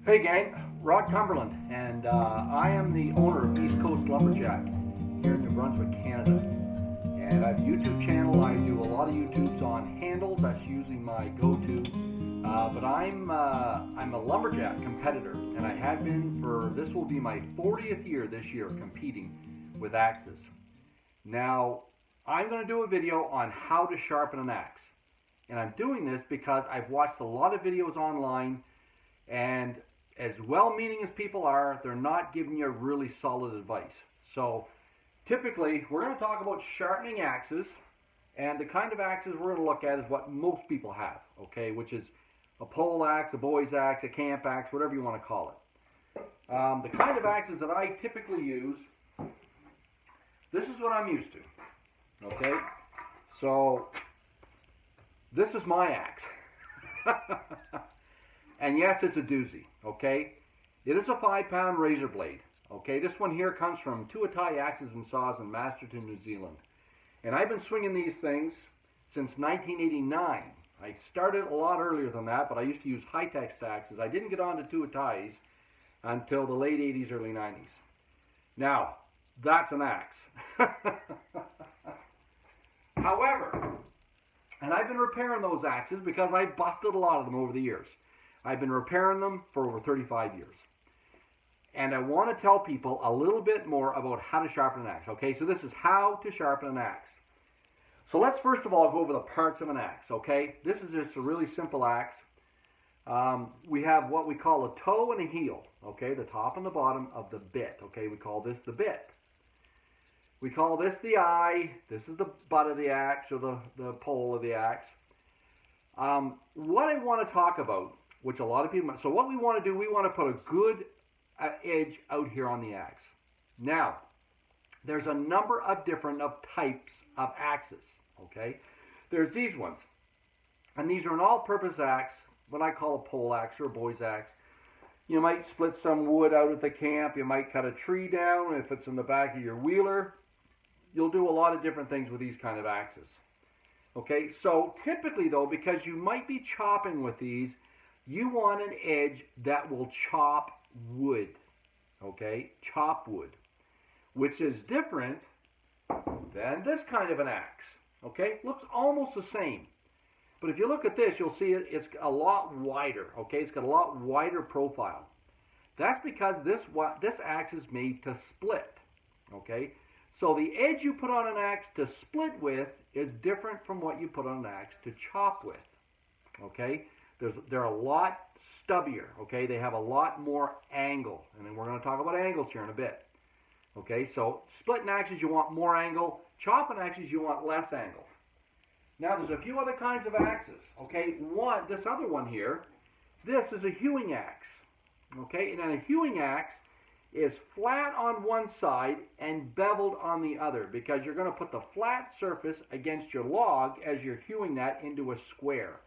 Hey gang, Rod Cumberland, and I am the owner of East Coast Lumberjack here in New Brunswick, Canada. And I have a YouTube channel. I do a lot of YouTubes on handles. That's usually my go-to. But I'm a lumberjack competitor, and I have been for, this will be my 40th year this year competing with axes. Now, I'm going to do a video on how to sharpen an axe. And I'm doing this because I've watched a lot of videos online, and as well-meaning as people are, they're not giving you really solid advice. So typically, we're going to talk about sharpening axes, and the kind of axes we're going to look at is what most people have, okay, which is a pole axe, a boy's axe, a camp axe, whatever you want to call it. The kind of axes that I typically use, this is what I'm used to, okay? So this is my axe. And yes, it's a doozy, okay? It is a 5-pound razor blade, okay? This one here comes from Tuatai Axes and Saws in Masterton, New Zealand. And I've been swinging these things since 1989. I started a lot earlier than that, but I used to use high-tech axes. I didn't get on to Tuatai's until the late 80s, early 90s. Now, that's an axe. However, and I've been repairing those axes because I busted a lot of them over the years. I've been repairing them for over 35 years. And I want to tell people a little bit more about how to sharpen an axe. Okay, so this is how to sharpen an axe. So let's first of all go over the parts of an axe, okay? This is just a really simple axe. We have what we call a toe and a heel, okay? The top and the bottom of the bit, okay? We call this the bit. We call this the eye. This is the butt of the axe, or the pole of the axe. What I want to talk about, which a lot of people, so what we want to do, we want to put a good edge out here on the axe. Now, there's a number of different types of axes, okay? There's these ones, and these are an all-purpose axe, what I call a pole axe or a boy's axe. You might split some wood out at the camp, you might cut a tree down if it's in the back of your wheeler. You'll do a lot of different things with these kind of axes. Okay, so typically though, because you might be chopping with these, you want an edge that will chop wood, okay? Chop wood, which is different than this kind of an axe, okay? Looks almost the same. But if you look at this, you'll see it's a lot wider, okay? It's got a lot wider profile. That's because this axe is made to split, okay? So the edge you put on an axe to split with is different from what you put on an axe to chop with, okay? They're a lot stubbier, okay? They have a lot more angle, and then we're going to talk about angles here in a bit, okay? So splitting axes, you want more angle. Chopping axes, you want less angle. Now, there's a few other kinds of axes, okay? This other one here, this is a hewing axe, okay? And then a hewing axe is flat on one side and beveled on the other, because you're going to put the flat surface against your log as you're hewing that into a square.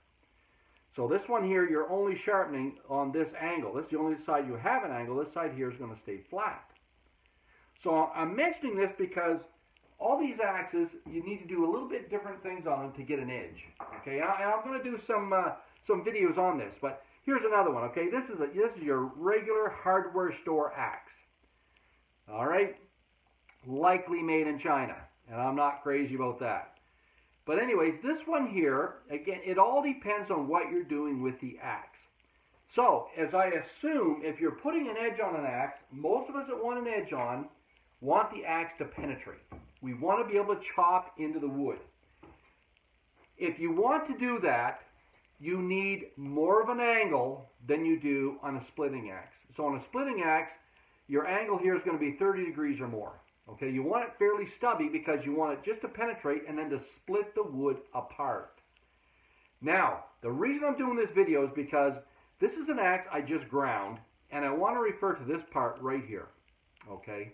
So this one here, you're only sharpening on this angle. This is the only side you have an angle. This side here is going to stay flat. So I'm mentioning this because all these axes, you need to do a little bit different things on them to get an edge. Okay, and I'm going to do some videos on this, but here's another one. Okay, this is your regular hardware store axe. All right, likely made in China, and I'm not crazy about that. But anyways, this one here, again, it all depends on what you're doing with the axe. So, as I assume, if you're putting an edge on an axe, most of us that want an edge on want the axe to penetrate. We want to be able to chop into the wood. If you want to do that, you need more of an angle than you do on a splitting axe. So on a splitting axe, your angle here is going to be 30 degrees or more. Okay, you want it fairly stubby because you want it just to penetrate and then to split the wood apart. Now, the reason I'm doing this video is because this is an axe I just ground, and I want to refer to this part right here. Okay,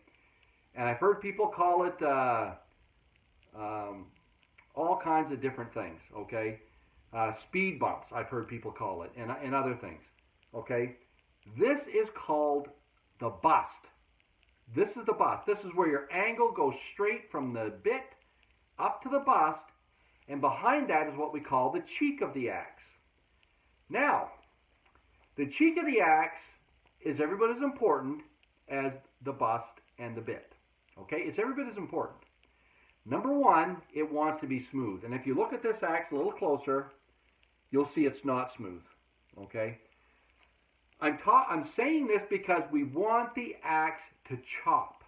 and I've heard people call it all kinds of different things. Okay, speed bumps, I've heard people call it, and other things. Okay, this is called the bust. This is the bust. This is where your angle goes straight from the bit up to the bust, and behind that is what we call the cheek of the axe. Now, the cheek of the axe is every bit as important as the bust and the bit. Okay, it's every bit as important. Number one, it wants to be smooth. And if you look at this axe a little closer, you'll see it's not smooth. Okay, I'm saying this because we want the axe to chop.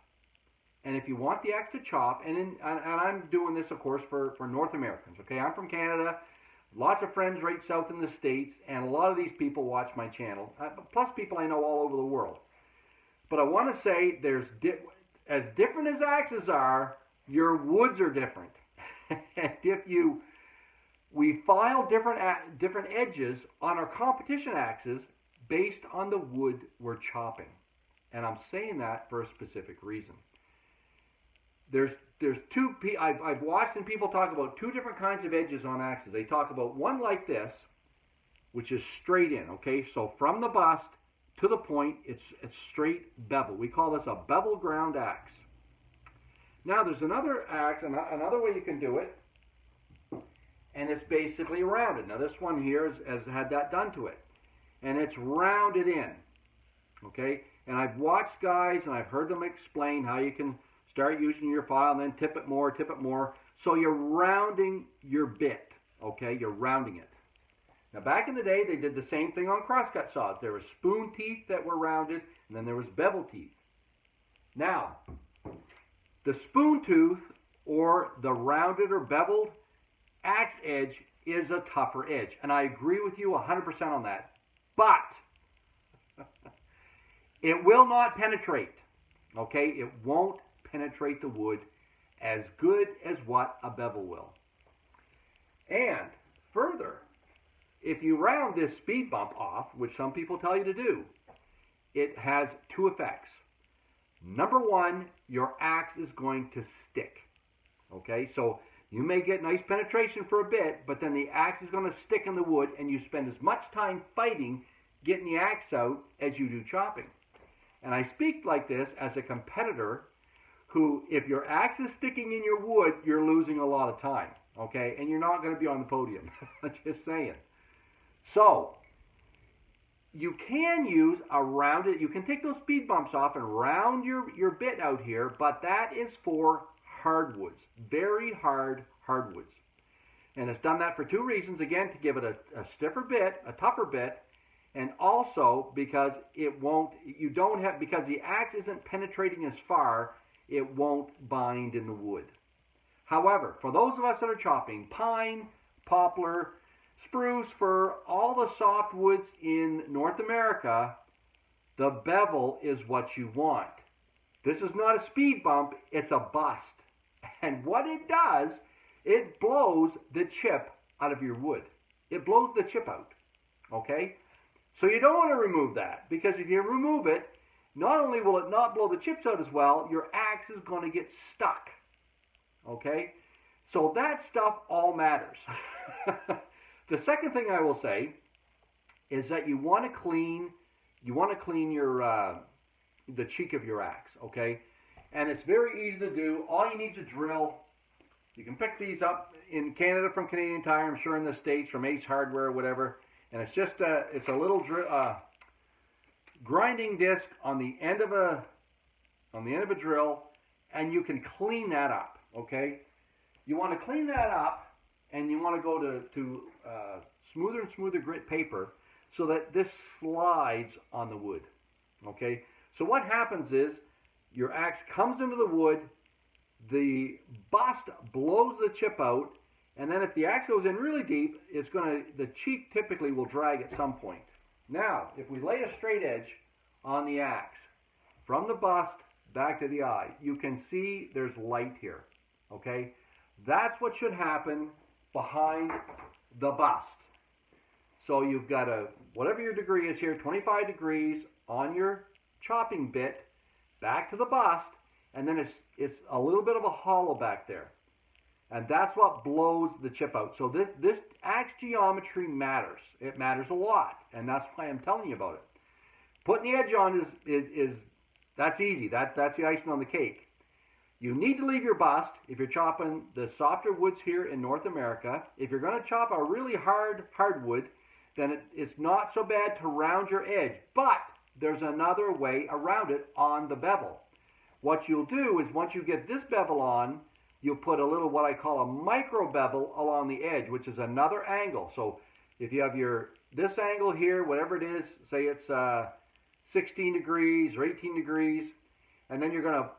And if you want the axe to chop, and I'm doing this, of course, for North Americans. Okay, I'm from Canada. Lots of friends right south in the States, and a lot of these people watch my channel, plus people I know all over the world. But I want to say there's as different as axes are, your woods are different. And we file different edges on our competition axes based on the wood we're chopping. And I'm saying that for a specific reason. There's two, I've watched and people talk about two different kinds of edges on axes. They talk about one like this, which is straight in, okay? So from the bust to the point, it's straight bevel. We call this a bevel ground axe. Now there's another axe, another way you can do it, and it's basically rounded. Now this one here has had that done to it, and it's rounded in, okay? And I've watched guys and I've heard them explain how you can start using your file and then tip it more. So you're rounding your bit, okay? You're rounding it. Now back in the day, they did the same thing on crosscut saws. There were spoon teeth that were rounded, and then there was bevel teeth. Now, the spoon tooth or the rounded or beveled axe edge is a tougher edge. And I agree with you 100% on that. But it will not penetrate, okay? It won't penetrate the wood as good as what a bevel will. And further, if you round this speed bump off, which some people tell you to do, it has two effects. Number one, your axe is going to stick. Okay, so you may get nice penetration for a bit, but then the axe is going to stick in the wood, and you spend as much time fighting getting the axe out as you do chopping. And I speak like this as a competitor who, if your axe is sticking in your wood, you're losing a lot of time, okay? And you're not going to be on the podium. I'm just saying. So, you can use a rounded, you can take those speed bumps off and round your bit out here, but that is for hardwoods, very hard hardwoods. And it's done that for two reasons. Again, to give it a stiffer bit, a tougher bit, and also because because the axe isn't penetrating as far, it won't bind in the wood. However, for those of us that are chopping pine, poplar, spruce, fir, all the softwoods in North America, the bevel is what you want. This is not a speed bump, it's a bust. And what it does, it blows the chip out of your wood. It blows the chip out, okay? So you don't want to remove that, because if you remove it, not only will it not blow the chips out as well, your axe is going to get stuck, okay? So that stuff all matters. The second thing I will say is that you want to clean your the cheek of your axe, okay? And it's very easy to do. All you need is a drill. You can pick these up in Canada from Canadian Tire, I'm sure in the States from Ace Hardware or whatever. And it's just it's a little grinding disc on the end of a drill, and you can clean that up, okay? You want to clean that up, and you want to go to smoother and smoother grit paper so that this slides on the wood, okay? So what happens is your axe comes into the wood, the bust blows the chip out, and then if the axe goes in really deep, the cheek typically will drag at some point. Now, if we lay a straight edge on the axe from the bust back to the eye, you can see there's light here, okay? That's what should happen behind the bust. So you've got whatever your degree is here, 25 degrees on your chopping bit back to the bust, and then it's a little bit of a hollow back there. And that's what blows the chip out. So this axe geometry matters. It matters a lot, and that's why I'm telling you about it. Putting the edge on is that's easy. That's the icing on the cake. You need to leave your bust if you're chopping the softer woods here in North America. If you're going to chop a really hardwood, then it's not so bad to round your edge. But there's another way around it on the bevel. What you'll do is once you get this bevel on, you'll put a little what I call a micro bevel along the edge, which is another angle. So if you have this angle here, whatever it is, say it's 16 degrees or 18 degrees, and then you're going to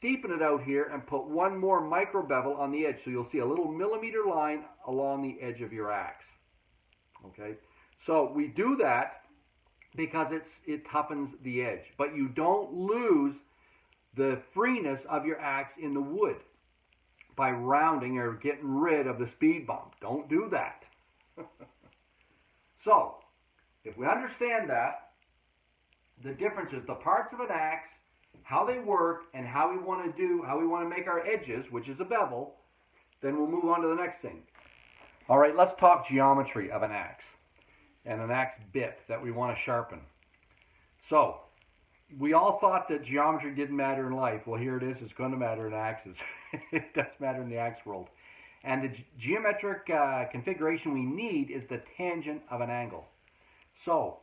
steepen it out here and put one more micro bevel on the edge. So you'll see a little millimeter line along the edge of your axe. Okay, so we do that because it toughens the edge, but you don't lose the freeness of your axe in the wood by rounding or getting rid of the speed bump. Don't do that. So, if we understand that, the difference is the parts of an axe, how they work, and how we want to make our edges, which is a bevel, then we'll move on to the next thing. All right, let's talk geometry of an axe and an axe bit that we want to sharpen. So, we all thought that geometry didn't matter in life. Well, here it is. It's going to matter in axes. It does matter in the axe world. And the geometric configuration we need is the tangent of an angle. So,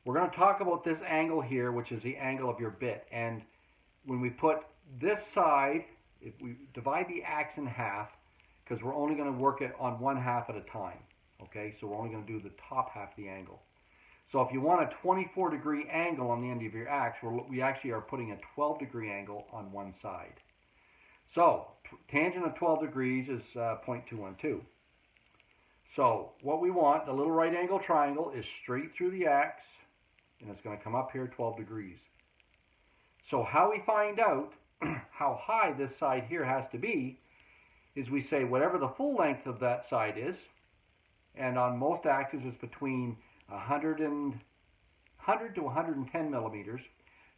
we're going to talk about this angle here, which is the angle of your bit. And when we put this side, if we divide the axe in half, because we're only going to work it on one half at a time. Okay, so we're only going to do the top half of the angle. So if you want a 24-degree angle on the end of your axe, we actually are putting a 12-degree angle on one side. So tangent of 12 degrees is 0.212. So what we want, the little right angle triangle, is straight through the axe, and it's going to come up here 12 degrees. So how we find out how high this side here has to be is we say whatever the full length of that side is, and on most axes it's between 100 to 110 millimeters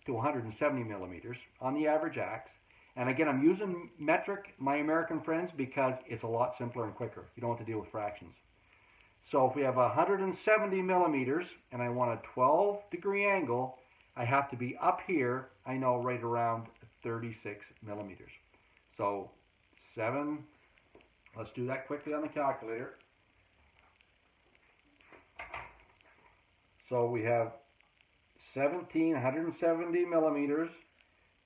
to 170 millimeters on the average axe. And again, I'm using metric, my American friends, because it's a lot simpler and quicker. You don't have to deal with fractions. So if we have 170 millimeters and I want a 12-degree angle, I have to be up here, I know, right around 36 millimeters. So 7, let's do that quickly on the calculator. So we have 170 millimeters.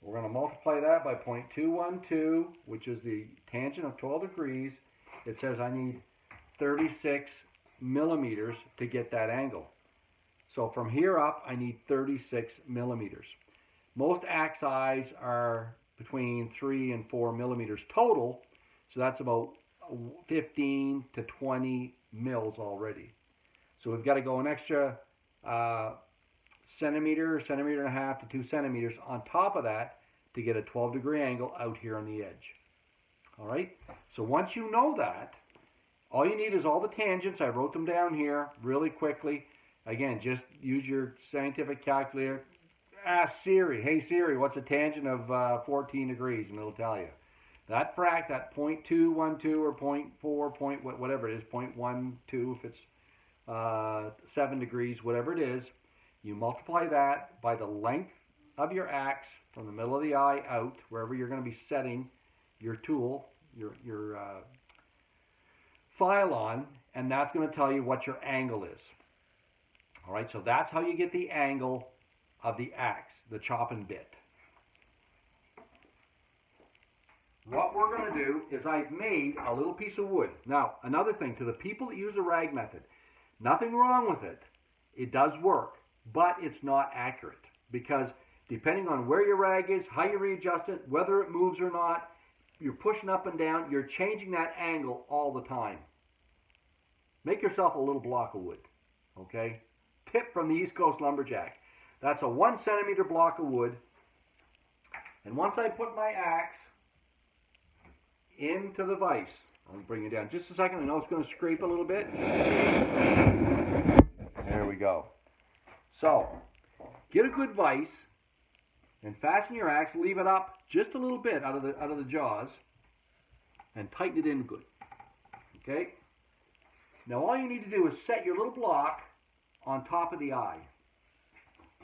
We're going to multiply that by 0.212, which is the tangent of 12 degrees. It says I need 36 millimeters to get that angle. So from here up, I need 36 millimeters. Most axe eyes are between 3 and 4 millimeters total, so that's about 15 to 20 mils already. So we've got to go an extra centimeter and a half to 2 centimeters on top of that to get a 12-degree angle out here on the edge. All right, so once you know that, all you need is all the tangents. I wrote them down here really quickly. Again, just use your scientific calculator. Ask Siri, hey Siri, what's a tangent of 14 degrees? And it'll tell you. That 0.212 or 0.4, whatever it is, 0.12 if it's 7 degrees, whatever it is, you multiply that by the length of your axe from the middle of the eye out, wherever you're going to be setting your tool, your file on, and that's going to tell you what your angle is. All right, so that's how you get the angle of the axe, the chopping bit. What we're going to do is I've made a little piece of wood. Now, another thing, to the people that use the rag method, nothing wrong with it. It does work, but it's not accurate because depending on where your rag is, how you readjust it, whether it moves or not, you're pushing up and down, you're changing that angle all the time. Make yourself a little block of wood, okay? Tip from the East Coast Lumberjack. That's a 1 centimeter block of wood. And once I put my axe into the vise, I'll bring it down just a second. I know it's going to scrape a little bit. There we go. So, get a good vise and fasten your axe. Leave it up just a little bit out of the jaws and tighten it in good. Okay? Now all you need to do is set your little block on top of the eye.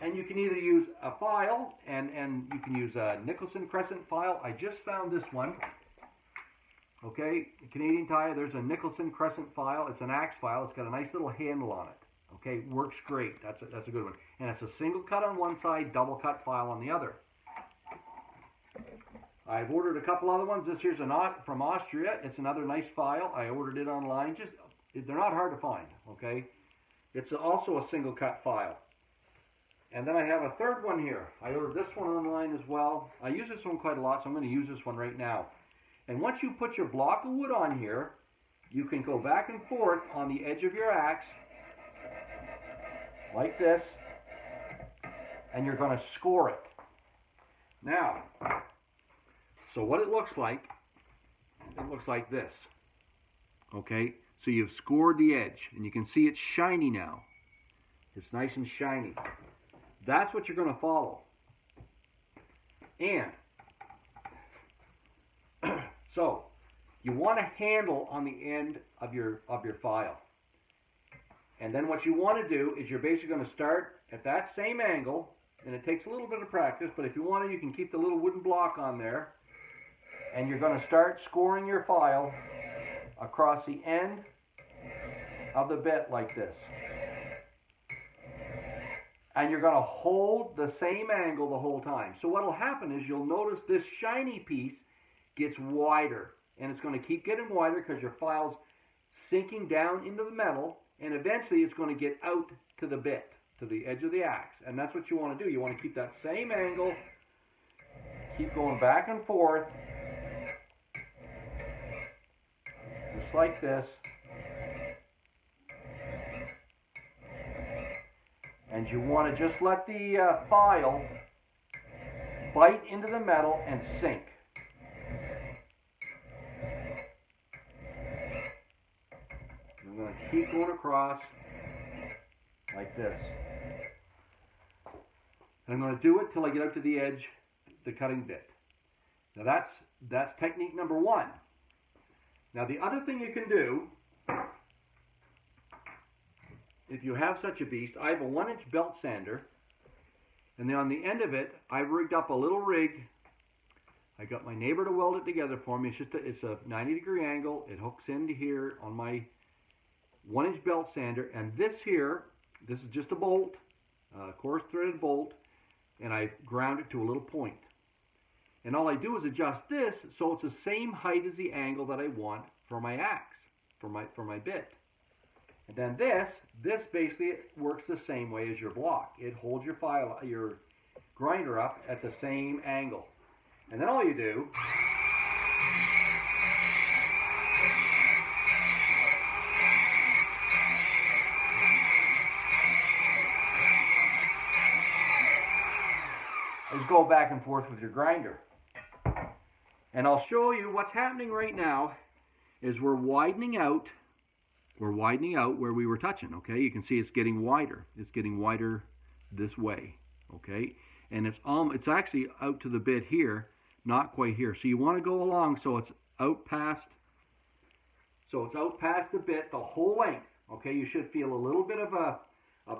And you can either use a file and you can use a Nicholson crescent file. I just found this one. Okay, Canadian Tire, there's a Nicholson crescent file. It's an axe file. It's got a nice little handle on it. Okay, works great. That's a good one. And it's a single cut on one side, double cut file on the other. I've ordered a couple other ones. This here's from Austria. It's another nice file. I ordered it online. They're not hard to find, okay? It's also a single cut file. And then I have a third one here. I ordered this one online as well. I use this one quite a lot, so I'm going to use this one right now. And once you put your block of wood on here, you can go back and forth on the edge of your axe, like this, and you're going to score it. Now, so what it looks like this. Okay, so you've scored the edge, and you can see it's shiny now. It's nice and shiny. That's what you're going to follow. And so you want a handle on the end of your file. And then what you want to do is you're basically going to start at that same angle, and it takes a little bit of practice, but if you want to, you can keep the little wooden block on there, and you're going to start scoring your file across the end of the bit like this. And you're going to hold the same angle the whole time. So what will happen is you'll notice this shiny piece gets wider, and it's going to keep getting wider because your file's sinking down into the metal, and eventually it's going to get out to the bit, to the edge of the axe. And that's what you want to do. You want to keep that same angle, keep going back and forth, just like this. And you want to just let the file bite into the metal and sink. I'm going to keep going across like this. And I'm going to do it till I get out to the edge, the cutting bit. Now that's technique number one. Now the other thing you can do, if you have such a beast, I have a 1-inch belt sander, and then on the end of it, I've rigged up a little rig. I got my neighbor to weld it together for me. It's a 90-degree angle. It hooks into here on my 1-inch belt sander, and this is just a bolt, coarse threaded bolt, and I ground it to a little point. And all I do is adjust this so it's the same height as the angle that I want for my axe, for my bit. And then this basically works the same way as your block. It holds your grinder up at the same angle. And then all you do is go back and forth with your grinder. And I'll show you what's happening right now is we're widening out where we were touching, okay? You can see it's getting wider. It's getting wider this way, okay? And it's actually out to the bit here, not quite here. So you want to go along so it's out past the bit the whole length, okay? You should feel a little bit of a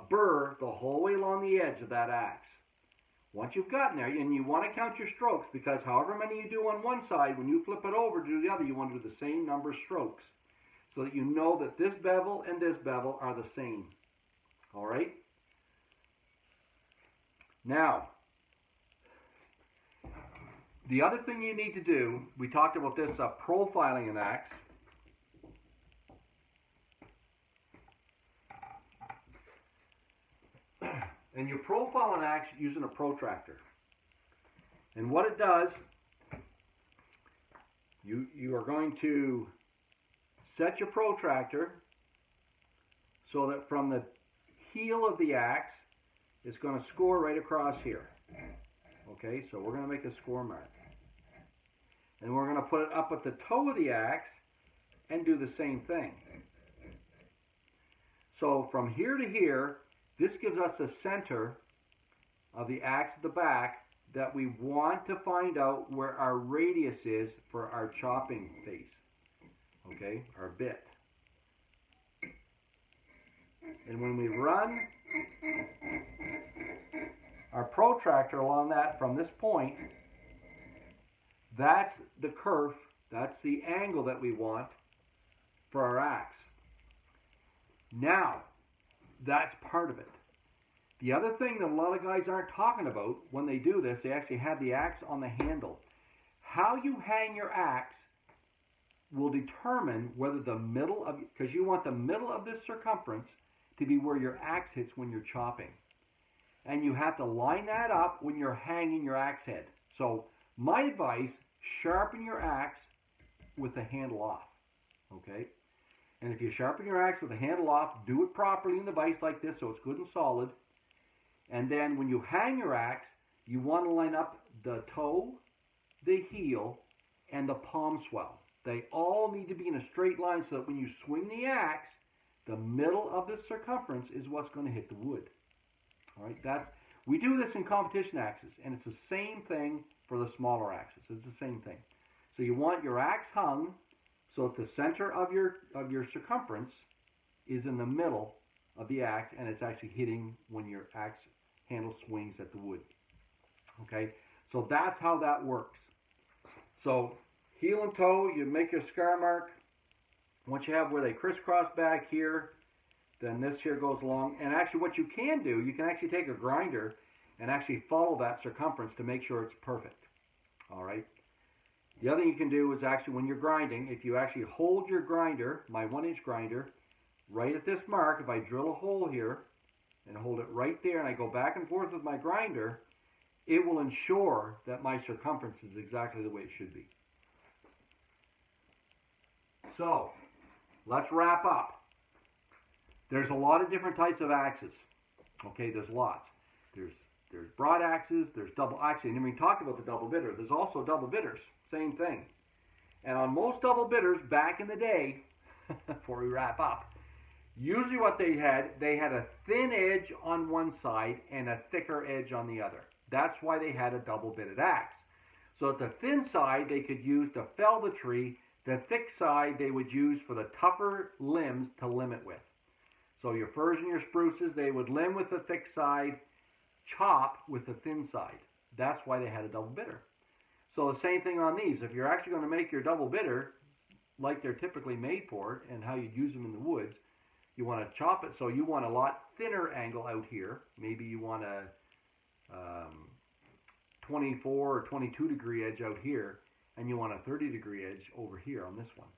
burr the whole way along the edge of that axe. Once you've gotten there, and you want to count your strokes, because however many you do on one side, when you flip it over to do the other, you want to do the same number of strokes, so that you know that this bevel and this bevel are the same. All right? Now, the other thing you need to do, we talked about this profiling an axe. And you profile an axe using a protractor. And what it does, you are going to set your protractor so that from the heel of the axe, it's going to score right across here. Okay, so we're going to make a score mark. And we're going to put it up at the toe of the axe and do the same thing. So from here to here, this gives us the center of the axe at the back that we want to find out where our radius is for our chopping face. Okay, our bit. And when we run our protractor along that from this point, that's the kerf, that's the angle that we want for our axe. Now, that's part of it. The other thing that a lot of guys aren't talking about when they do this, they actually have the axe on the handle. How you hang your axe will determine whether the middle of, because you want the middle of this circumference to be where your axe hits when you're chopping. And you have to line that up when you're hanging your axe head. So my advice, sharpen your axe with the handle off, okay? And if you sharpen your axe with the handle off, do it properly in the vise like this so it's good and solid. And then when you hang your axe, you want to line up the toe, the heel, and the palm swell. They all need to be in a straight line so that when you swing the axe, the middle of the circumference is what's going to hit the wood. All right, we do this in competition axes, and it's the same thing for the smaller axes. It's the same thing. So you want your axe hung so that the center of your circumference is in the middle of the axe, and it's actually hitting when your axe handle swings at the wood. Okay, so that's how that works. So heel and toe, you make your scar mark. Once you have where they crisscross back here, then this here goes along. And actually what you can do, you can actually take a grinder and actually follow that circumference to make sure it's perfect. All right. The other thing you can do is actually when you're grinding, if you actually hold your grinder, my 1-inch grinder, right at this mark, if I drill a hole here and hold it right there and I go back and forth with my grinder, it will ensure that my circumference is exactly the way it should be. So, let's wrap up. There's a lot of different types of axes. Okay, there's lots. There's broad axes, there's double axes, and we talked about the double bitter. There's also double bitters, same thing. And on most double bitters back in the day, before we wrap up, usually what they had a thin edge on one side and a thicker edge on the other. That's why they had a double bitted axe. So at the thin side they could use to fell the tree, the thick side they would use for the tougher limbs to limb it with. So your firs and your spruces, they would limb with the thick side, chop with the thin side. That's why they had a double bitter. So the same thing on these. If you're actually going to make your double bitter like they're typically made for and how you'd use them in the woods, you want to chop it so you want a lot thinner angle out here. Maybe you want a 24 or 22 degree edge out here, and you want a 30 degree edge over here on this one.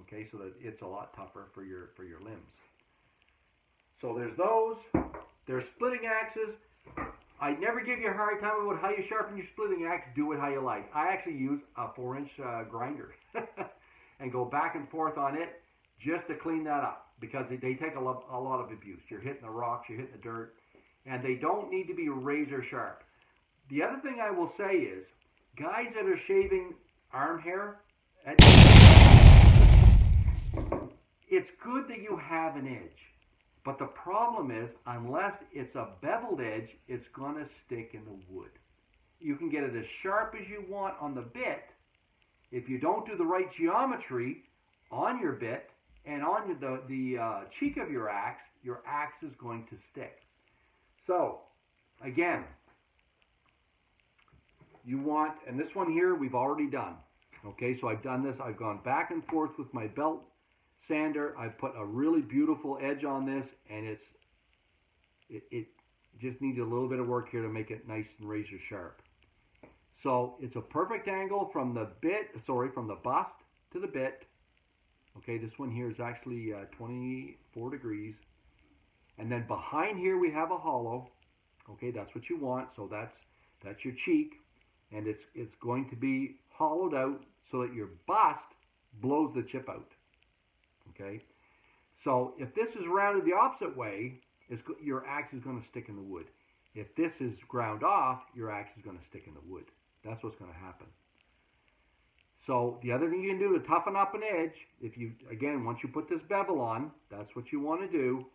Okay, so that it's a lot tougher for your limbs. So there's those. There's splitting axes. I never give you a hard time about how you sharpen your splitting axe. Do it how you like. I actually use a 4-inch grinder and go back and forth on it just to clean that up, because they take a lot of abuse. You're hitting the rocks, you're hitting the dirt, and they don't need to be razor sharp. The other thing I will say is, guys that are shaving arm hair, it's good that you have an edge. But the problem is, unless it's a beveled edge, it's going to stick in the wood. You can get it as sharp as you want on the bit. If you don't do the right geometry on your bit and on the cheek of your axe is going to stick. So, again, you want, and this one here we've already done. Okay, so I've done this. I've gone back and forth with my belt sander. I've put a really beautiful edge on this, and it just needs a little bit of work here to make it nice and razor sharp. So it's a perfect angle from the bust to the bit. Okay, this one here is actually 24 degrees. And then behind here we have a hollow. Okay, that's what you want. So that's your cheek, and it's going to be hollowed out so that your bust blows the chip out. Okay, so if this is rounded the opposite way, your axe is going to stick in the wood. If this is ground off, your axe is going to stick in the wood. That's what's going to happen. So the other thing you can do to toughen up an edge, once you put this bevel on, that's what you want to do.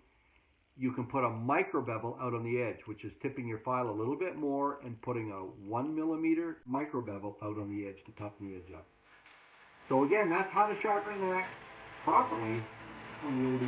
You can put a micro bevel out on the edge, which is tipping your file a little bit more and putting a 1 millimeter micro bevel out on the edge to toughen the edge up. So again, that's how to sharpen an axe properly on the old